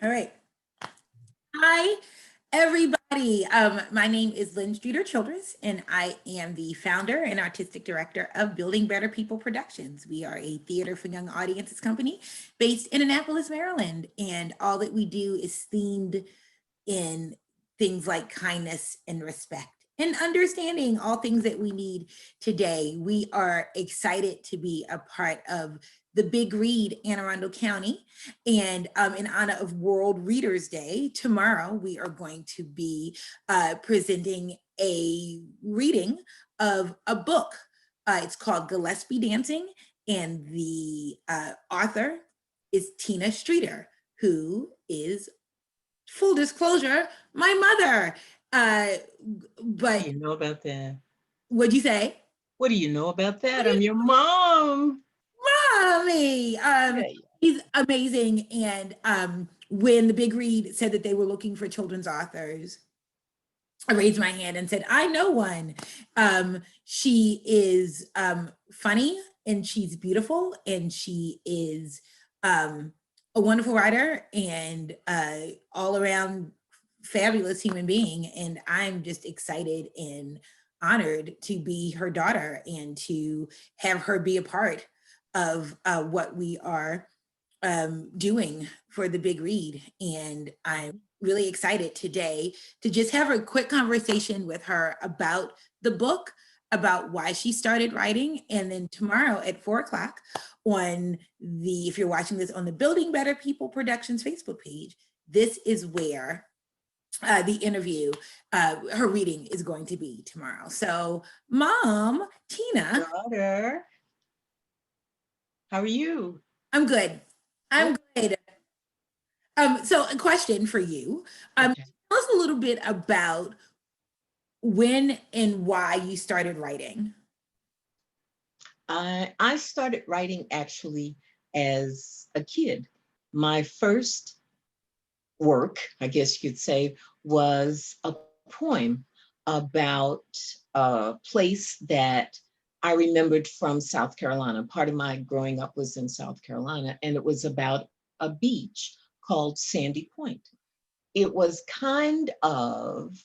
All right. Hi, everybody. My name is Lynn Streeter Childress, and I am the founder and artistic director of Building Better People Productions. We are a theater for young audiences company based in Annapolis, Maryland, and all that we do is themed in things like kindness and respect and understanding all things that we need today. We are excited to be a part of the Big Read, Anne Arundel County. And in honor of World Readers Day, tomorrow we are going to be presenting a reading of a book. It's called Gillespie Dancing, and the author is Tina Streeter, who is, full disclosure, my mother. What But do you know about that? what'd you say? What do you know about What that? do you I'm your mom. Mommy. Yeah, yeah. He's amazing. And when the Big Read said that they were looking for children's authors, I raised my hand and said, I know one. She is funny, and she's beautiful, and she is a wonderful writer, and all around fabulous human being. And I'm just excited and honored to be her daughter and to have her be a part of what we are doing for the Big Read. And I'm really excited today to just have a quick conversation with her about the book, about why she started writing. And then tomorrow at 4 o'clock on the, if you're watching this on the Building Better People Productions Facebook page, this is where the interview, her reading is going to be tomorrow. So, Mom, Tina, Daughter, how are you? I'm good. Oh, I'm good. So a question for you. okay. Tell us a little bit about when and why you started writing. I started writing actually as a kid. My first work, I guess you could say, was a poem about a place that I remembered from South Carolina. Part of my growing up was in South Carolina, and it was about a beach called Sandy Point. It was kind of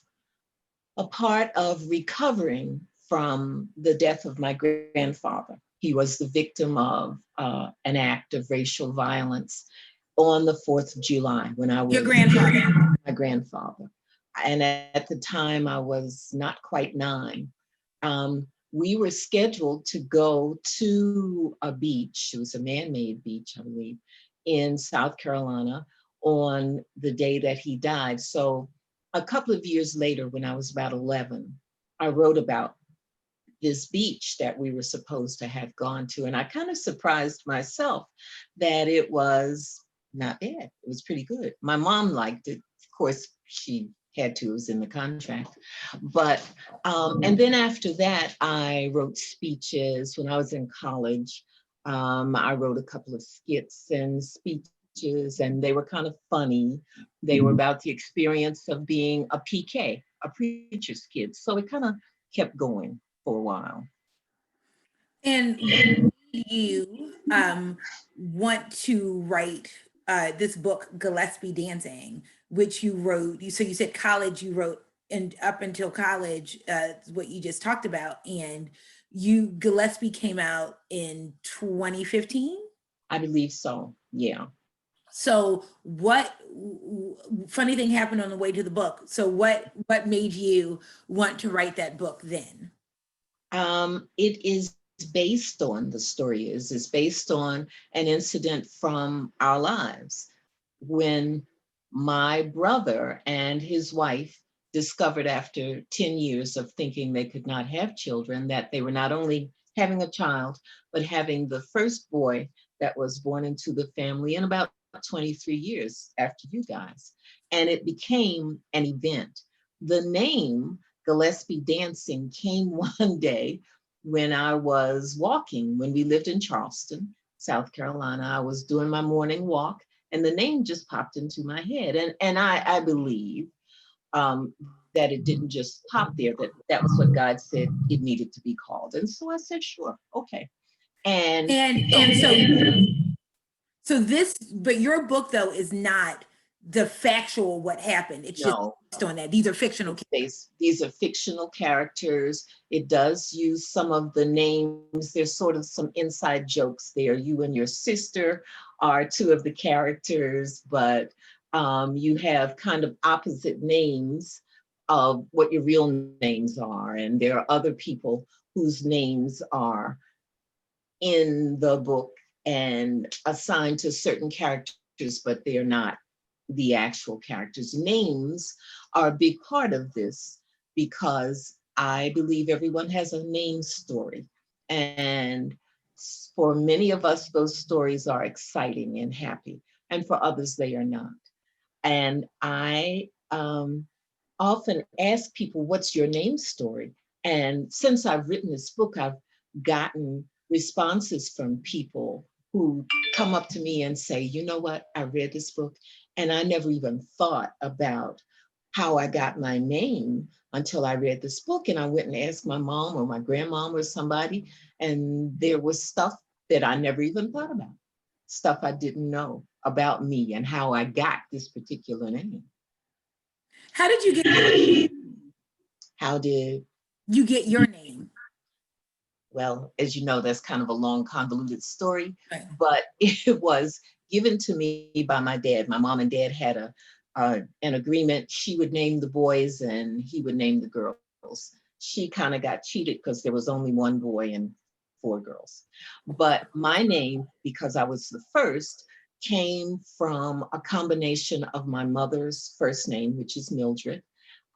a part of recovering from the death of my grandfather. He was the victim of an act of racial violence on the 4th of July when I Your was grandfather. my grandfather. And at the time, I was not quite 9. We were scheduled to go to a beach. It was a man made beach, I believe, in South Carolina on the day that he died. So a couple of years later, when I was about 11, I wrote about this beach that we were supposed to have gone to. And I kind of surprised myself that it was not bad. It was pretty good. My mom liked it. Of course, she had to, it was in the contract. But, and then after that, I wrote speeches when I was in college. I wrote a couple of skits and speeches, and they were kind of funny. They were about the experience of being a PK, a preacher's kid. So it kind of kept going for a while. And what made you want to write this book, Gillespie Dancing, which you wrote? So you said college, you wrote, and up until college, what you just talked about, and Gillespie came out in 2015. I believe so. Yeah. So what funny thing happened on the way to the book? So what made you want to write that book then? It is based on, the story is based on an incident from our lives when my brother and his wife discovered after 10 years of thinking they could not have children that they were not only having a child, but having the first boy that was born into the family in about 23 years after you guys. And it became an event. The name Gillespie Dancing came one day when I was walking, when we lived in Charleston, South Carolina. I was doing my morning walk, and the name just popped into my head. And I believe that it didn't just pop there, that that was what God said it needed to be called. And so I said, sure, okay. And And so so this, but your book though is not the factual what happened. It's just No, based on that. These are fictional. these are fictional characters. It does use some of the names. There's sort of some inside jokes there. You and your sister are two of the characters, but you have kind of opposite names of what your real names are. And there are other people whose names are in the book and assigned to certain characters, but they're not the actual characters. Names are a big part of this because I believe everyone has a name story. And for many of us, those stories are exciting and happy. And for others, they are not. And I often ask people, what's your name story? And since I've written this book, I've gotten responses from people who come up to me and say, you know what, I read this book and I never even thought about how I got my name until I read this book. And I went and asked my mom or my grandmom or somebody, and there was stuff that I never even thought about, stuff I didn't know about me and how I got this particular name. How did you get How did your name? Well, as you know, that's kind of a long, convoluted story, Right. but it was given to me by my dad. My mom and dad had an agreement. She would name the boys and he would name the girls. She kind of got cheated because there was only one boy and 4 girls. But my name, because I was the first, came from a combination of my mother's first name, which is Mildred.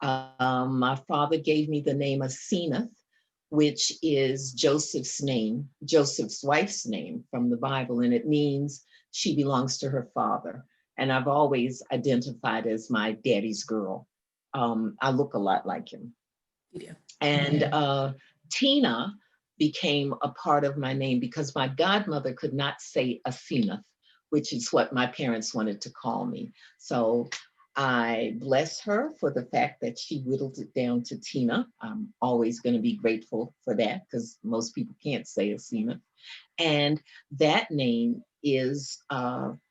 My father gave me the name Asenath, which is Joseph's name, Joseph's wife's name from the Bible, and it means she belongs to her father. And I've always identified as my daddy's girl. I look a lot like him. You do. And Tina became a part of my name because my godmother could not say Asenath, which is what my parents wanted to call me. So I bless her for the fact that she whittled it down to Tina. I'm always going to be grateful for that because most people can't say Asenath. And that name is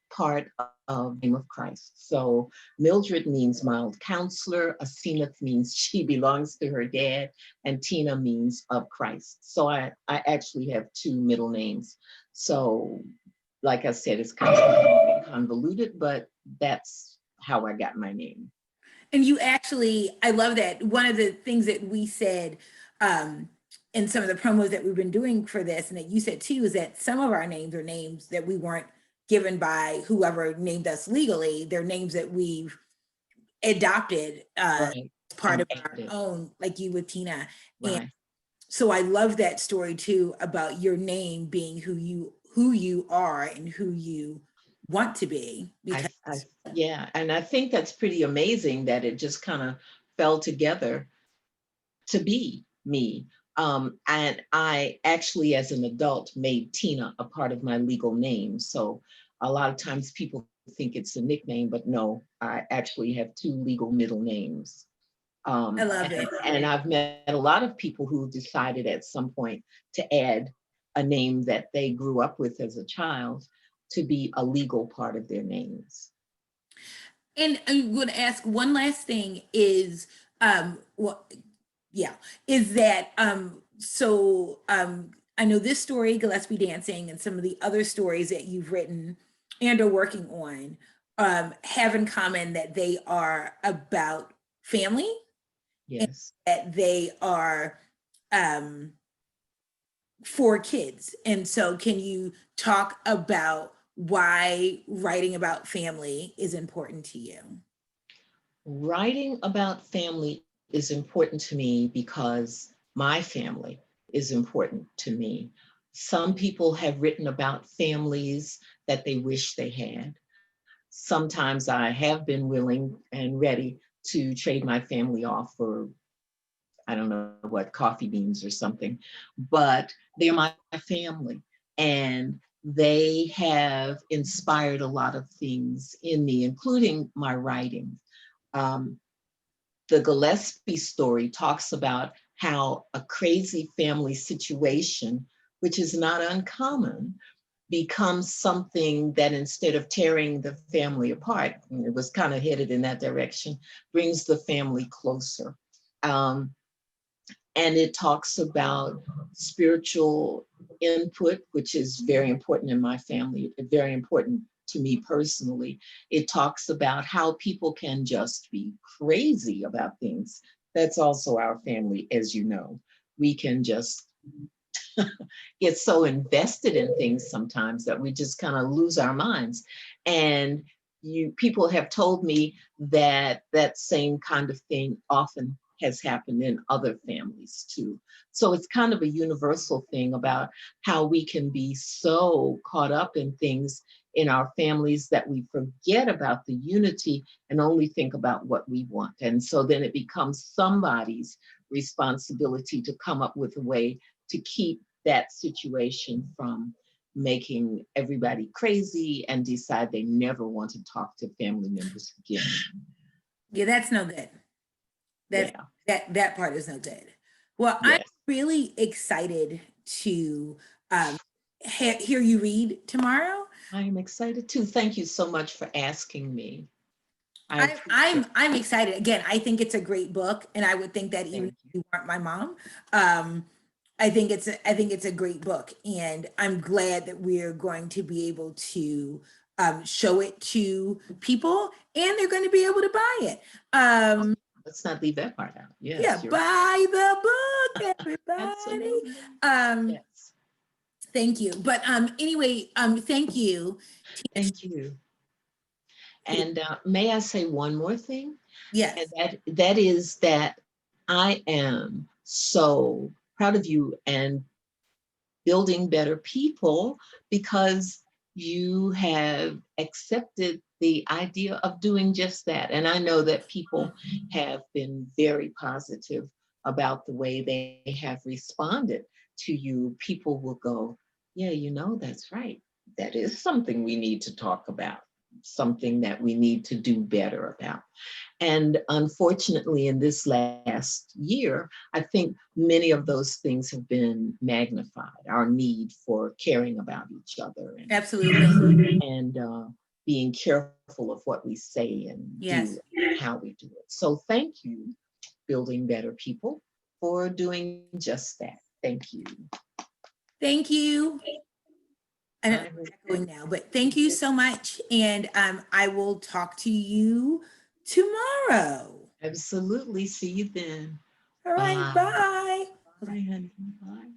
part of the name of Christ. So Mildred means mild counselor, Asenath means she belongs to her dad, and Tina means of Christ. So I actually have 2 middle names. So like I said, it's kind of convoluted, but that's how I got my name. And you actually, I love that. One of the things that we said in some of the promos that we've been doing for this, and that you said too, is that some of our names are names that we weren't given by whoever named us legally. They're names that we've adopted Right. as part And of our added. own, like you with Tina. And Right. so I love that story too about your name being who you are and who you want to be, because Yeah, and I think that's pretty amazing that it just kind of fell together to be me. And I actually, as an adult, made Tina a part of my legal name. So a lot of times people think it's a nickname, but no, I actually have 2 legal middle names. I love it. And I've met a lot of people who decided at some point to add a name that they grew up with as a child to be a legal part of their names. And I'm going to ask one last thing is, well, yeah, is that, I know this story, Gillespie Dancing, and some of the other stories that you've written and are working on, have in common that they are about family, and Yes. that they are, um, for kids. And so can you talk about why writing about family is important to you? Writing about family is important to me because my family is important to me. Some people have written about families that they wish they had. Sometimes I have been willing and ready to trade my family off for, I don't know what, coffee beans or something, but they're my family. And they have inspired a lot of things in me, including my writing. Um, the Gillespie story talks about how a crazy family situation, which is not uncommon, becomes something that, instead of tearing the family apart, and it was kind of headed in that direction, brings the family closer. Um, and it talks about spiritual input, which is very important in my family, very important to me personally. It talks about how people can just be crazy about things. That's also our family, as you know. We can just get so invested in things sometimes that we just kind of lose our minds. And people have told me that that same kind of thing often has happened in other families too. So it's kind of a universal thing about how we can be so caught up in things in our families that we forget about the unity and only think about what we want. And so then it becomes somebody's responsibility to come up with a way to keep that situation from making everybody crazy and decide they never want to talk to family members again. Yeah, that's no good. That's that part is no good. Well, I'm Yes. really excited to hear you read tomorrow. I am excited too. Thank you so much for asking me. I appreciate I'm excited. Again, I think it's a great book, and I would think that it. even if Thank you weren't my mom, um, I think it's a great book, and I'm glad that we're going to be able to show it to people, and they're going to be able to buy it. you. Let's not leave that part out. Yeah, Yes, you're buy the book, everybody. absolutely. Um, Yes. thank you. But anyway, thank you. Thank you. And may I say one more thing? And Yes, that is that I am so proud of you and building better people, because you have accepted the idea of doing just that. And I know that people have been very positive about the way they have responded to you. People will go, yeah, that's right. That is something we need to talk about, something that we need to do better about. And unfortunately, in this last year, I think many of those things have been magnified. Our need for caring about each other absolutely. and being careful of what we say and Yes. do and how we do it. So thank you, Building Better People, for doing just that. Thank you. Thank you. I don't know I if I'm echoing now, but thank you so much. And I will talk to you tomorrow. absolutely see you then. All right, Bye. bye. Bye, honey. Bye.